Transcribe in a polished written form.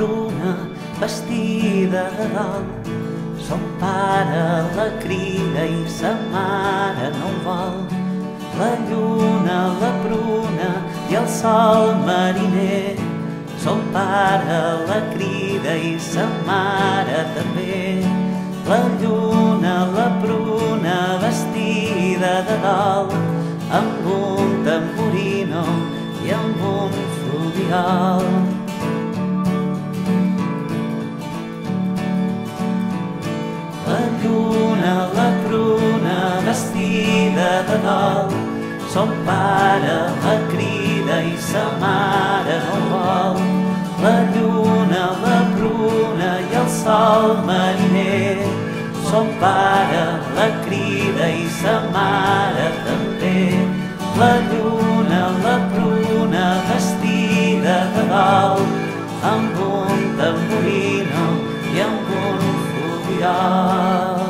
pruna vestida de dalt. Son pare la crida i sa mare no ho vol. La lluna, la pruna i el sol mariner. Son pare la crida i sa mare també. La lluna, la pruna vestida de dalt, amb un tamborino i amb un fluvial. La lluna, la pruna vestida de dalt, son pare la crida i sa mare no ho vol. La lluna, la pruna i el sol mariner. Son pare la crida i sa mare també. La lluna, la pruna vestida de dalt, amb un tamborino i amb un fluvial.